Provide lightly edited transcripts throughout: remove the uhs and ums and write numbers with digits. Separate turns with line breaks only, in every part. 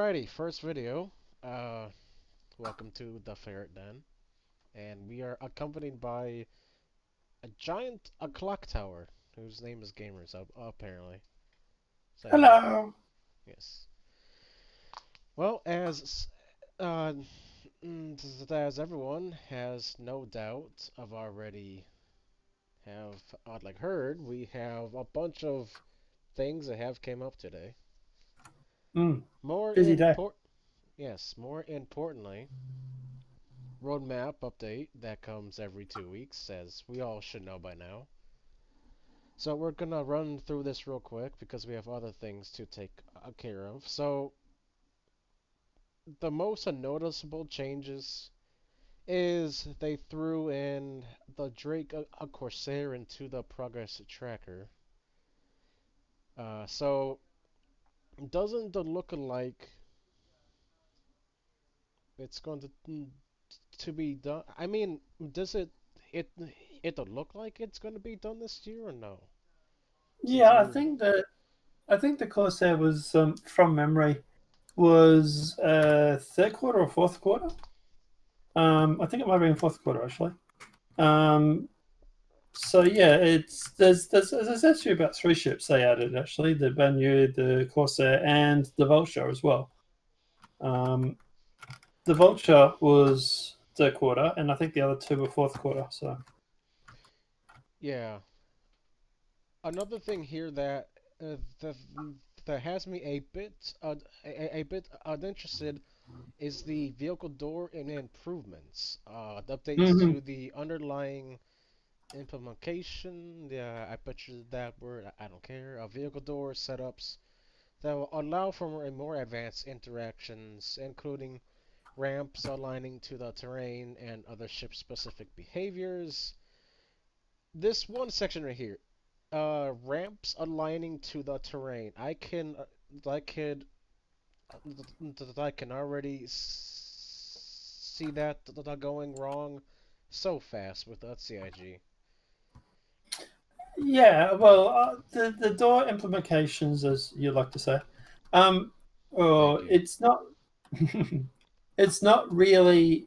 Alrighty, first video. Uh, Welcome to the Ferret Den, and we are accompanied by a giant clock tower whose name is Gamers apparently. Say hi.
Hello.
Yes. Well, uh, as everyone has no doubt of already have heard, we have a bunch of things that have came up today.
Mm,
More
busy day.
import, yes, more importantly. Roadmap update that comes every 2 weeks, as we all should know by now. So we're gonna run through this real quick because we have other things to take care of. So the most noticeable changes is they threw in the Drake a Corsair into the progress tracker. So doesn't the look like it's going to be done? I mean, does it it look like it's going to be done this year or no? Since
Yeah,
you're
I think the Corsair was from memory was third quarter or fourth quarter. I think it might have been fourth quarter actually. Um, so yeah, it's there's actually about three ships they added actually: the Banyu, the Corsair, and the Vulture as well. Um, the Vulture was third quarter, and I think the other two were fourth quarter. So
yeah. Another thing here that that has me a bit uninterested is the vehicle door and improvements. The updates
hmm
to the underlying implementation. Yeah, I butchered that word. I don't care. Vehicle door setups that will allow for more advanced interactions, including ramps aligning to the terrain and other ship-specific behaviors. This one section right here, ramps aligning to the terrain. I could, I can already see that going wrong so fast with that CIG.
yeah, well, the door implications, as you like to say, um,
I
oh,
do.
it's not really.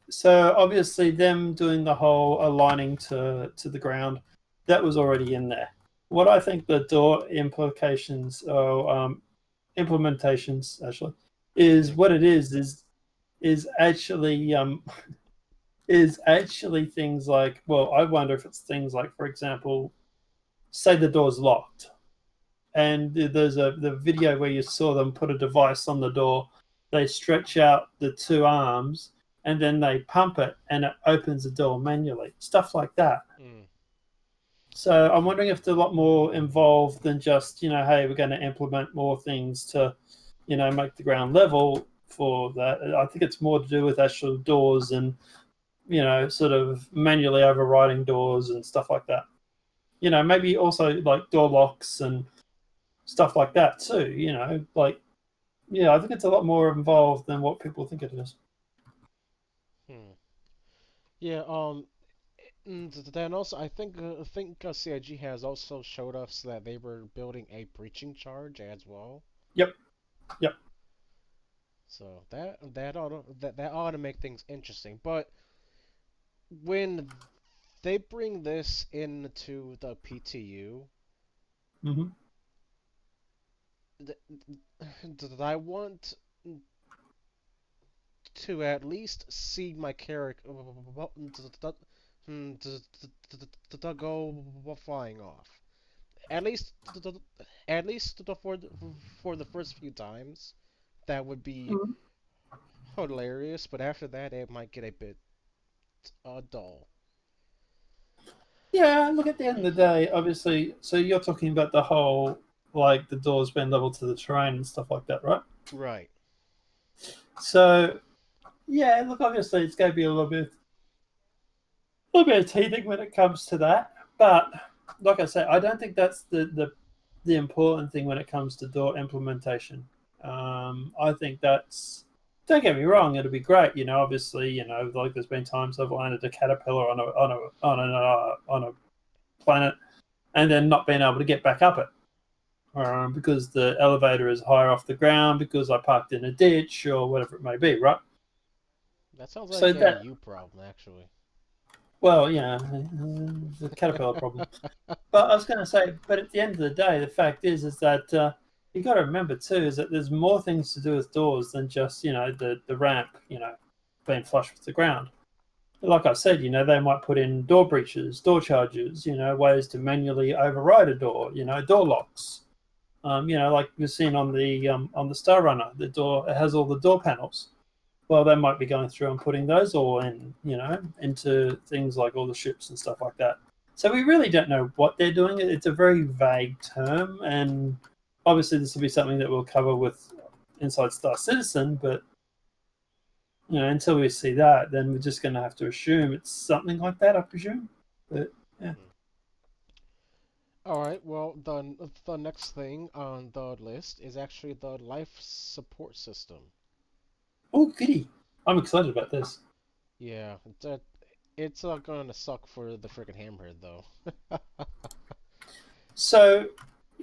So obviously, them doing the whole aligning to the ground, that was already in there. What I think the door implications or implementations actually is
Hmm.
what it is actually is actually things like, well, I wonder if it's things like, for example, say the door's locked and there's a the video where you saw them put a device on the door. They stretch out the two arms and then they pump it and it opens the door manually. Stuff like that.
Mm.
So I'm wondering if they're a lot more involved than just, hey, we're going to implement more things to, make the ground level for that. I think it's more to do with actual doors and, sort of manually overriding doors and stuff like that. Maybe also like door locks and stuff like that too. Like, yeah, I think it's a lot more involved than what people think it is.
Hmm. Yeah. Then also, I think CIG has also showed us that they were building a breaching charge as well.
Yep, yep.
So that ought to make things interesting. But when they bring this into the PTU,
hmm
I want to at least see my character go flying off. At least, at least for the first few times, that would be hilarious. But after that, it might get a bit dull.
Yeah, look, at the end of the day, obviously, so you're talking about the whole, like, the doors being level to the terrain and stuff like that, right?
Right.
So, yeah, look, obviously, it's going to be a little bit of teething when it comes to that. But, like I said, I don't think that's the important thing when it comes to door implementation. I think that's, don't get me wrong, it'll be great. Obviously, like there's been times I've landed a caterpillar on a planet and then not being able to get back up it. because the elevator is higher off the ground, because I parked in a ditch or whatever it may be, right?
That sounds
So
like a
that,
you problem, actually.
well, the caterpillar problem. But I was going to say, but at the end of the day, the fact is that you got to remember too is that there's more things to do with doors than just the ramp, being flush with the ground. Like I said, they might put in door breaches, door charges, ways to manually override a door, door locks. Like you've seen on the Star Runner, the door it has all the door panels. Well, they might be going through and putting those all in, into things like all the ships and stuff like that. So we really don't know what they're doing. It's a very vague term, and obviously this will be something that we'll cover with Inside Star Citizen. But until we see that, then we're just going to have to assume it's something like that. I presume. But yeah.
Hmm. All right. Well, the next thing on the list is actually the life support system.
Oh, goody! I'm excited about this.
Yeah, it's gonna suck for the freaking hammerhead though.
So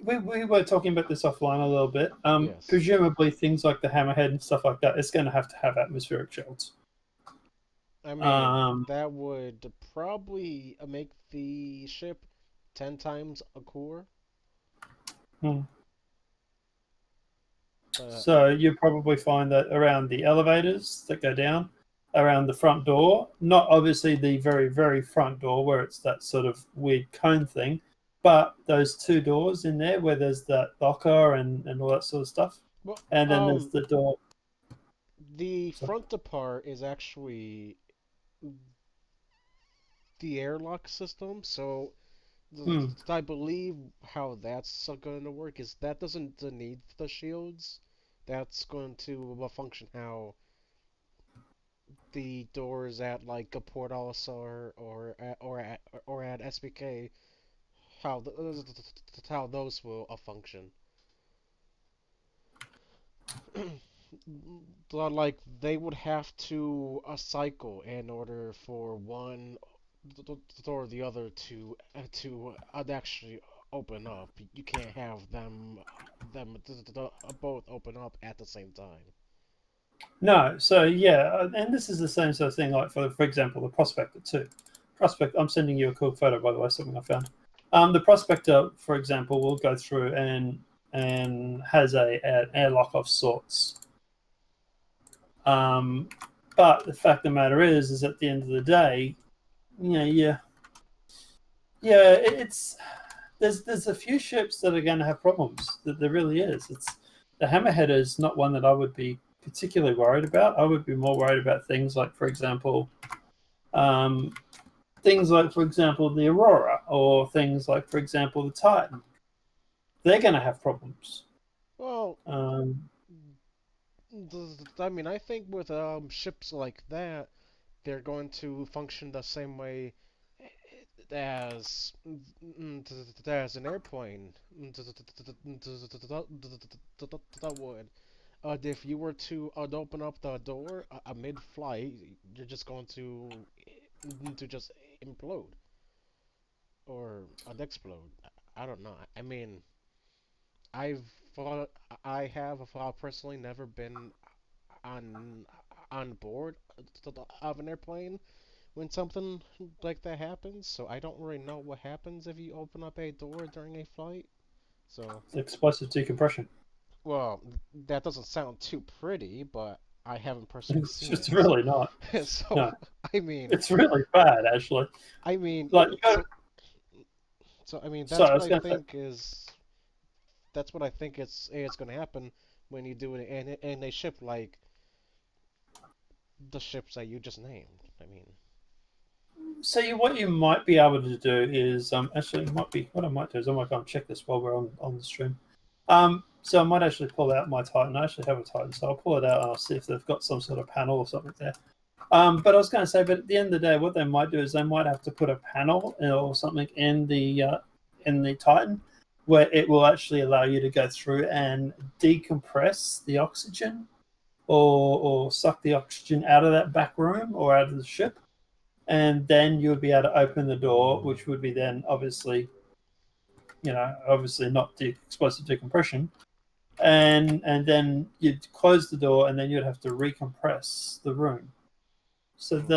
we were talking about this offline a little bit.
Yes.
Presumably things like the hammerhead and stuff like that, it's going to have atmospheric shields.
I mean,
Um,
that would probably make the ship 10 times a core.
hmm.
But
So you probably find that around the elevators that go down, around the front door, not obviously the very, very front door where it's that sort of weird cone thing, but those two doors in there where there's that locker and all that sort of stuff.
well,
And then there's the door.
the
So,
front part is actually the airlock system. So
hmm.
I believe how that's going to work is that doesn't need the shields. That's going to function how the doors at like a Port Olisar or at SBK how how those will function. Like they would have to cycle in order for one or the other to actually open up. You can't have them both open up at the same time.
No, so yeah, and this is the same sort of thing. Like for example, the prospector too. Prospect. I'm sending you a cool photo by the way. Something I found. The prospector, for example, will go through and has an airlock of sorts. Um, but the fact of the matter is at the end of the day, yeah, yeah, it's there's a few ships that are going to have problems. That there really is. It's the Hammerhead is not one that I would be particularly worried about. I would be more worried about things like, for example, um, the Aurora, or things like, for example, the Titan. They're going to have problems.
Well,
Um,
I mean, I think with ships like that, they're going to function the same way as as an airplane that would. If you were to open up the door mid-flight, you're just going to just implode or explode. I don't know. I mean, I've thought I have personally never been on on board of an airplane when something like that happens, so I don't really know what happens if you open up a door during a flight. So,
explosive decompression.
well, that doesn't sound too pretty, but I haven't personally
It's
seen
just
it.
really not.
So,
No,
I mean,
it's really bad actually.
I mean,
Like, you got,
so I mean,
sorry, I was going to say.
that's what I think it's going to happen when you do it in a ship like the ships that you just named. I mean,
So what you might be able to do is actually it might be what I might do is I might go and check this while we're on the stream. So I might actually pull out my Titan. I actually have a Titan, so I'll pull it out and I'll see if they've got some sort of panel or something there. But I was going to say, but at the end of the day, what they might do is they might have to put a panel or something in the Titan where it will actually allow you to go through and decompress the oxygen or suck the oxygen out of that back room or out of the ship, and then you would be able to open the door, which would be then obviously obviously not explosive decompression, and then you'd close the door, and then you'd have to recompress the room. So
Hmm.
that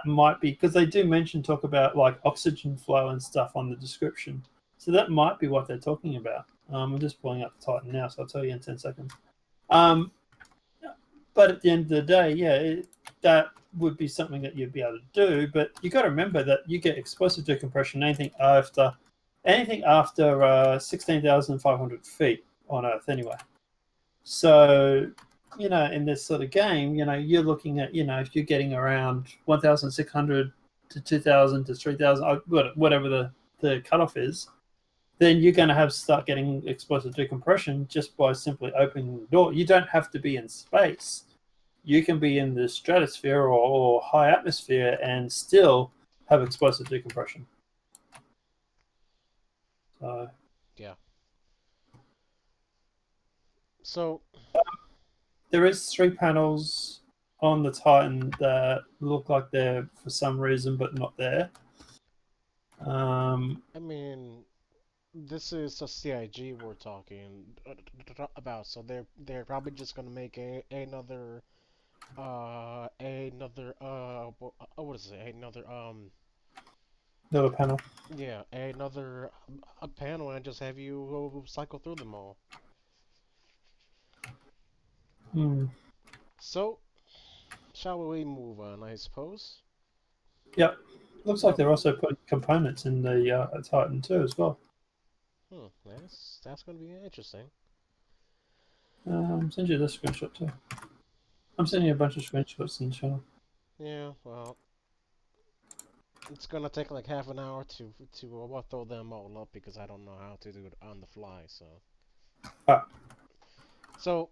might be because they do talk about like oxygen flow and stuff on the description. So that might be what they're talking about. I'm just pulling up the Titan now, so I'll tell you in 10 seconds. Um, but at the end of the day, yeah, that would be something that you'd be able to do. But you got to remember that you get explosive decompression anything after 16,500 feet on Earth anyway. So, in this sort of game, you're looking at, if you're getting around 1,600 to 2,000 to 3,000, whatever the cutoff is, then you're going to start getting explosive decompression just by simply opening the door. You don't have to be in space. You can be in the stratosphere or high atmosphere and still have explosive decompression. So,
Yeah. So,
there is 3 panels on the Titan that look like they're for some reason but not there. Um,
I mean, this is a CIG we're talking about, so they're probably just gonna make what is it?
Another panel.
Yeah, another a panel and just have you cycle through them all.
Hmm.
So, shall we move on, I suppose?
Yep. Looks like
So,
they're also putting components in the Titan too as well.
that's gonna be interesting.
Send you this screenshot too. I'm sending you a bunch of screenshots in the channel.
Yeah, well, it's gonna take like half an hour to throw them all up because I don't know how to do it on the fly.
Ah,
So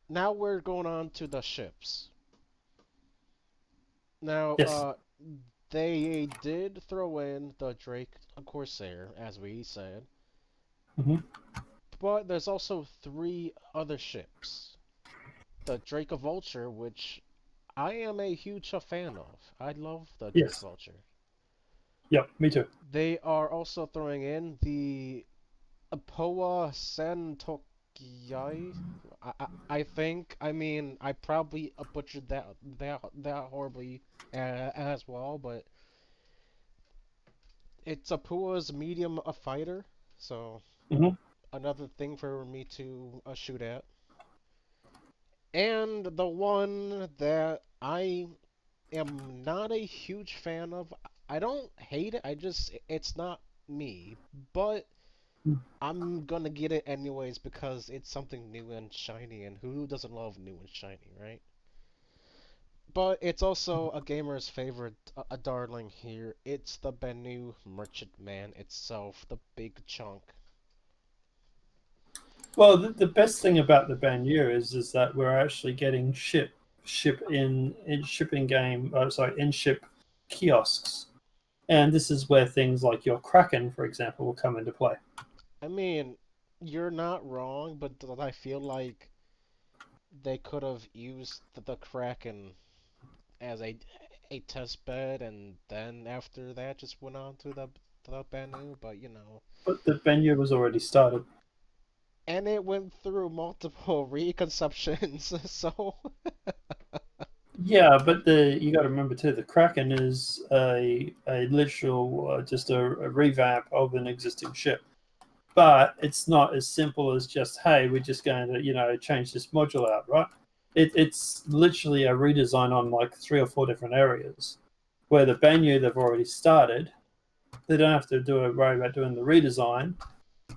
now we're going on to the ships. Now,
yes.
they did throw in the Drake Corsair, as we said,
Mm-hmm.
but there's also three other ships. The Drake Vulture, which I am a huge fan of. I love the Drake
Yes.
Vulture.
Yep. Me too.
They are also throwing in the Apoa Santokiai. I think. I mean, I probably butchered that horribly as well, but it's Apua's medium a fighter, so
Mm-hmm.
another thing for me to shoot at. And the one that I am not a huge fan of. I don't hate it. It's not me, but I'm gonna get it anyways because it's something new and shiny, and who doesn't love new and shiny, right? But it's also a gamer's favorite, a darling here. It's the Bennu Merchantman itself, the big chunk.
Well, the best thing about the Banyu is that we're actually getting ship in shipping game. Sorry, in ship kiosks, and this is where things like your Kraken, for example, will come into play.
I mean, you're not wrong, but I feel like they could have used the Kraken as a test bed, and then after that just went on to the Bennu. But
But the Banyu was already started.
and it went through multiple reconceptions, so
Yeah, but the you got to remember too, the Kraken is a literal just a revamp of an existing ship. But it's not as simple as just hey, we're just going to change this module out, right? It's literally a redesign on like 3 or 4 different areas. Where the Banyu they've already started, they don't have to worry about doing the redesign.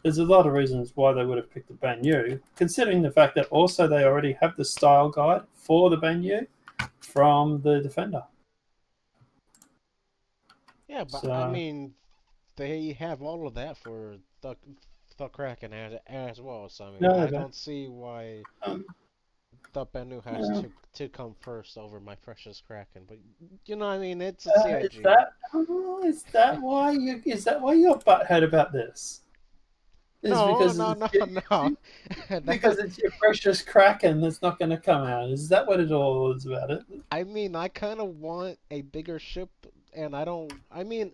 There's a lot of reasons why they would have picked the Banyu, considering the fact that also they already have the style guide for the Banyu from the Defender.
yeah. But I
So
mean, they have all of that for the Kraken as well. So I mean,
no,
I
they don't.
don't see why
Um,
the Bennu has
yeah.
to come first over my precious Kraken. But I mean, it's a
Is
CIG.
that is that why you're butthead about this? Is
No,
because
no,
it's
no, no.
because it's your precious Kraken that's not going to come out. Is that what it all is about? It.
I mean, I kind of want a bigger ship, and I don't. I mean,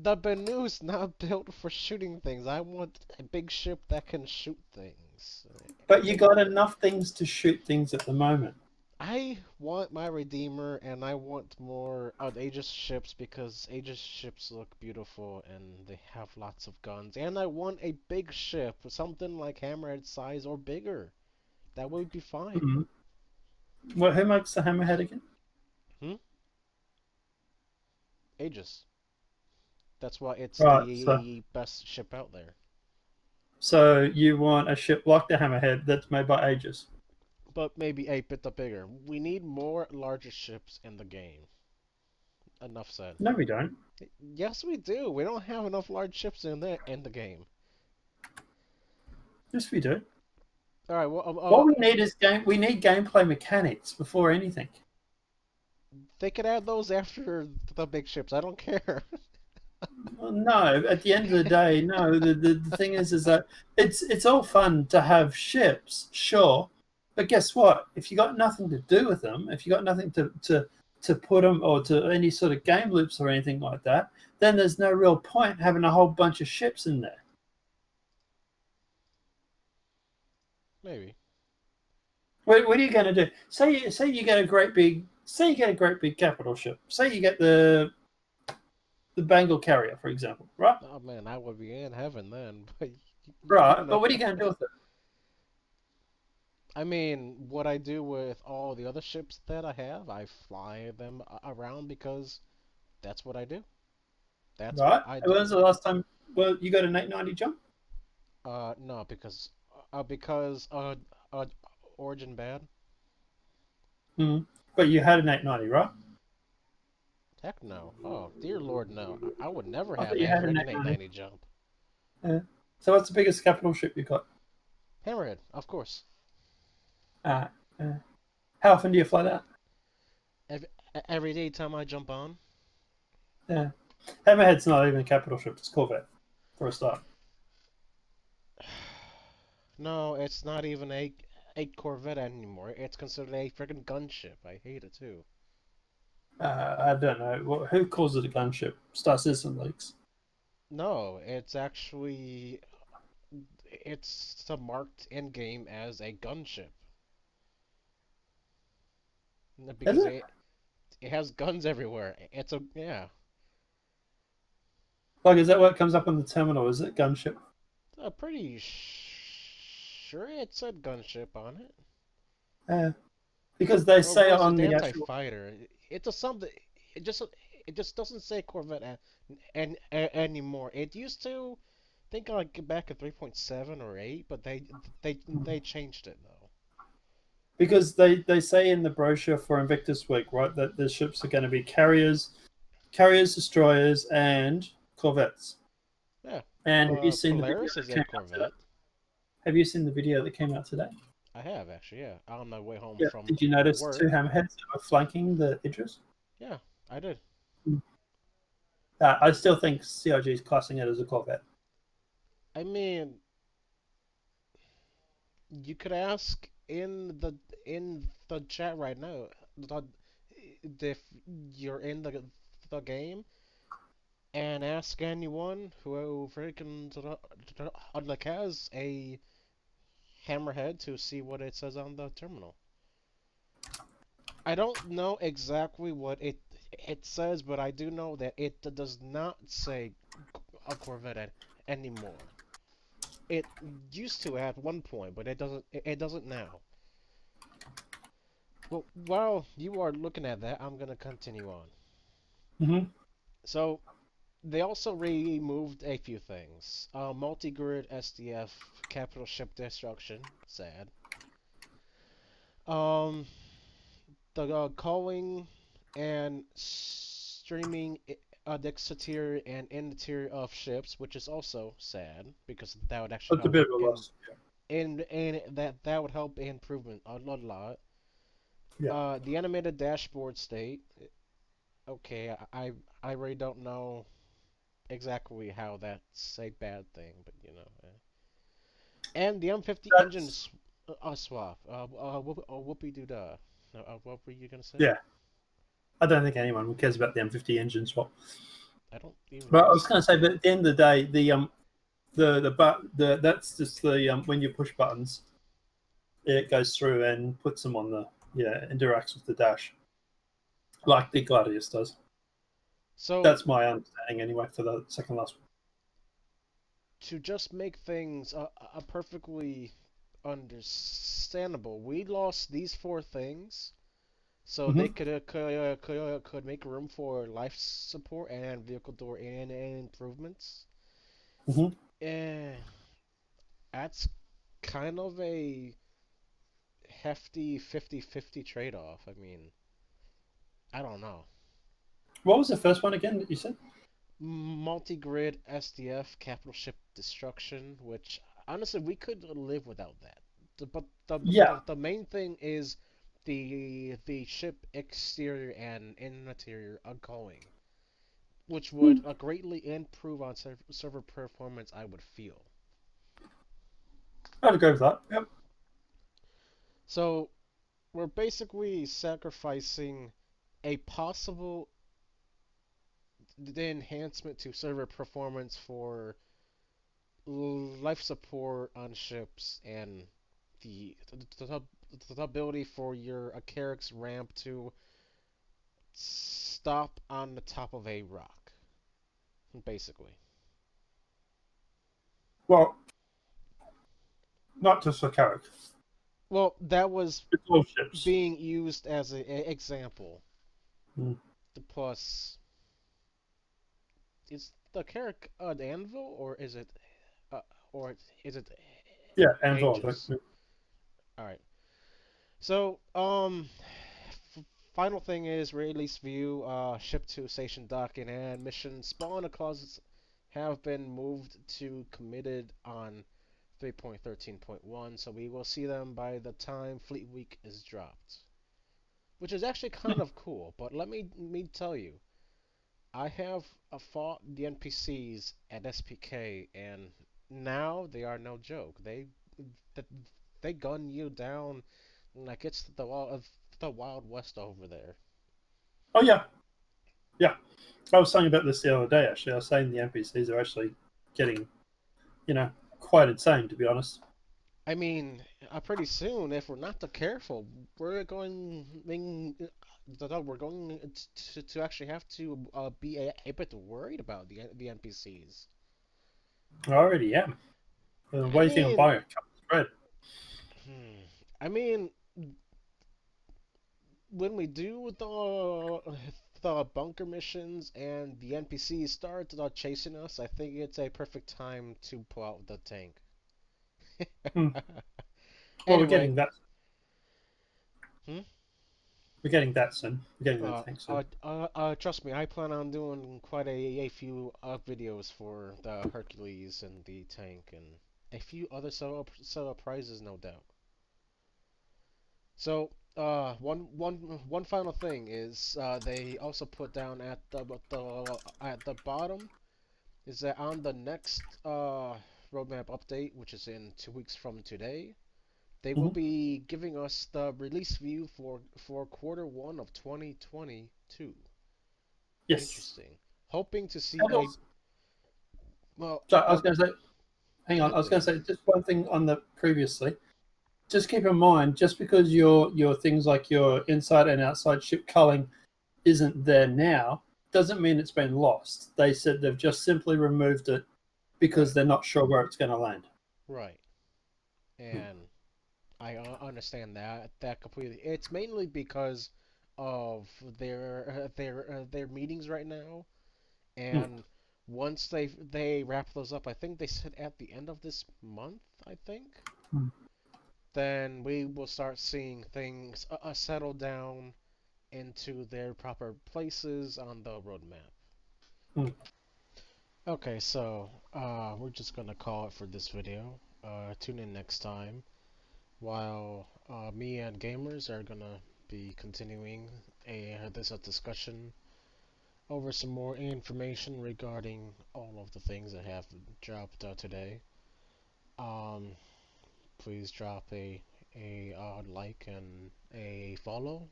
The Benu's not built for shooting things. I want a big ship that can shoot things.
But you got enough things to shoot things at the moment.
I want my Redeemer, and I want more Aegis ships because Aegis ships look beautiful and they have lots of guns. And I want a big ship, something like Hammerhead size or bigger. That would be fine.
Mhm. Well, who makes the hammerhead again?
Hmm? Aegis. That's why it's
Right. So,
the best ship out there.
so you want a ship like the hammerhead that's made by Aegis?
But maybe a bit bigger. We need more larger ships in the game. Enough said.
No, we don't.
Yes, we do. We don't have enough large ships in the game.
Yes, we do.
All right. Well,
What we need is game. We need gameplay mechanics before anything.
they could add those after the big ships. I don't care.
Well, no, at the end of the day, no. The thing is that it's all fun to have ships, sure, but guess what? If you got nothing to do with them, if you got nothing to put them or to any sort of game loops or anything like that, then there's no real point having a whole bunch of ships in there.
Maybe.
What are you going to do? Say you get a great big capital ship. Say you get the Bengal carrier, for example, right?
Oh man, I would be in heaven then. But you
Right,
know,
but what are you going to do with it?
I mean, what I do with all the other ships that I have, I fly them around because that's what I do. That's what
Right?
I
When
do.
was the last time? Well, you got an 890 jump?
No, because uh, Origin bad.
Mm. But you had an 890, right?
Heck no. Oh dear Lord, no. I would never
I
have
thought you had
an
an 890.
890 jump.
Yeah. So what's the biggest capital ship you got?
Hammerhead, of course.
Uh, uh, how often do you fly that?
Every, every day time I jump on.
Yeah. Hammerhead's not even a capital ship, it's Corvette, for a start.
No, it's not even a Corvette anymore. It's considered a freaking gunship. I hate it too.
I don't know. Who calls it a gunship? Star Citizen Leaks.
No, it's marked in game as a gunship
Is
because
it?
it has guns everywhere. It's a yeah.
Like, is that what comes up on the terminal? Is it gunship?
I'm pretty sure it said gunship on it.
Yeah. Because they
Or
say
was it
on the actual.
anti-fighter? It's a something. It just it just doesn't say Corvette anymore. It used to think like back at 3.7 or 8, but they changed it though.
Because they say in the brochure for Invictus Week, right, that the ships are going to be carriers, destroyers, and corvettes.
Yeah.
And have you seen the video
Polaris is
that
a
came out today?
Corvette.
Have you seen the video that came out today?
I have actually, yeah. On my way home
Yeah.
from
Did you notice two
work.
hammerheads that were flanking the Idris?
Yeah, I did.
I still think CIG is classing it as a corvette.
I mean, you could ask in the chat right now if you're in the game and ask anyone who freaking like has a hammerhead to see what it says on the terminal. I don't know exactly what it says, but I do know that it does not say a Corvette anymore. It used to at one point, but it doesn't now. Well, while you are looking at that, I'm gonna continue on.
Mm-hmm.
So they also removed a few things. Multi-grid SDF, capital ship destruction, sad. Um, the calling and streaming the exterior and interior of ships, which is also sad because that would actually
It's a
help
bit of a loss.
in that would help improvement a lot.
Yeah.
The animated dashboard state. Okay, I really don't know exactly how that's a bad thing, but you know. And the M50 engine
That's
swap. Whoopie doo dah. What were you gonna say?
yeah. I don't think anyone cares about the M50 engine swap.
I don't even
But I was
use.
going to say, but at the end of the day, the that's just the when you push buttons, it goes through and puts them on the interacts with the dash like the Gladius does.
So
That's my understanding anyway for the second last one.
to just make things perfectly understandable, we lost these four things so they
Mm-hmm.
could make room for life support and vehicle door and improvements.
Mm-hmm.
Eh, that's kind of a hefty 50-50 trade-off. I mean, I don't know.
What was the first one again that you said?
Multi-grid SDF capital ship destruction, which honestly we could live without that. But
Yeah.
the main thing is the ship exterior and interior are going, which would greatly improve on server performance. I would feel.
I'd agree with that. Yep.
So we're basically sacrificing a possible enhancement to server performance for life support on ships and the, the ability for your Acarix ramp to stop on the top of a rock, basically.
Well, not just for character.
Well, that was
It's all ships.
being used as an example.
Mm.
The plus is the Carrick an anvil uh, or is it
Yeah, and Volvo.
Aegis? All right. So f- final thing is release view, ship to station docking and mission spawn clauses have been moved to committed on 3.13.1, so we will see them by the time Fleet Week is dropped, which is actually kind of cool. But let me tell you, I have fought the NPCs at SPK, and now they are no joke. Th- they gun you down like it's the Wild West over there.
Oh yeah, yeah. I was saying about this the other day. Actually, I was saying the NPCs are actually getting, you know, quite insane to be honest.
I mean, pretty soon, if we're not too careful, we're going we're going to actually have to be a bit worried about the NPCs.
I already am.
I
What do you think I'm
mean,
buying? A cup of spread.
hmm, I mean, when we do the bunker missions and the NPCs start chasing us, I think it's a perfect time to pull out the tank.
Hmm. Well, we're
Anyway,
getting that.
hmm?
We're getting that soon. We're getting the tank soon.
Trust me, I plan on doing quite a few videos for the Hercules and the tank and a few other setup prizes, no doubt. So, one final thing is they also put down at the bottom is that on the next roadmap update, which is in 2 weeks from today, they will
Mm-hmm.
be giving us the release view for Q1 of 2022.
Yes.
Interesting. Hoping to see
And
a
also,
well,
so I was going to say, hang on.
good
I was going to
please.
say just one thing on the previously. Just keep in mind, just because your things like your inside and outside ship culling isn't there now, doesn't mean it's been lost. They said they've just simply removed it because
Right,
they're not sure where it's going to land.
right, and I understand that completely. It's mainly because of their meetings right now,
Hmm.
and once they wrap those up, I think they said at the end of this month, I think,
Hmm.
then we will start seeing things settle down into their proper places on the roadmap.
Hmm.
Okay, so we're just gonna call it for this video. Tune in next time while me and gamers are gonna be continuing a discussion over some more information regarding all of the things that have dropped today. Um, please drop a like and a follow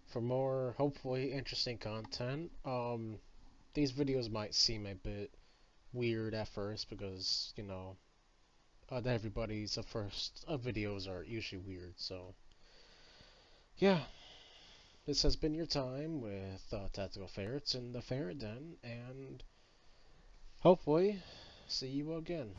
for more hopefully interesting content. these videos might seem a bit weird at first because not everybody's first videos are usually weird. So yeah, this has been your time with Tactical Ferrets in the Ferret Den, and hopefully see you again.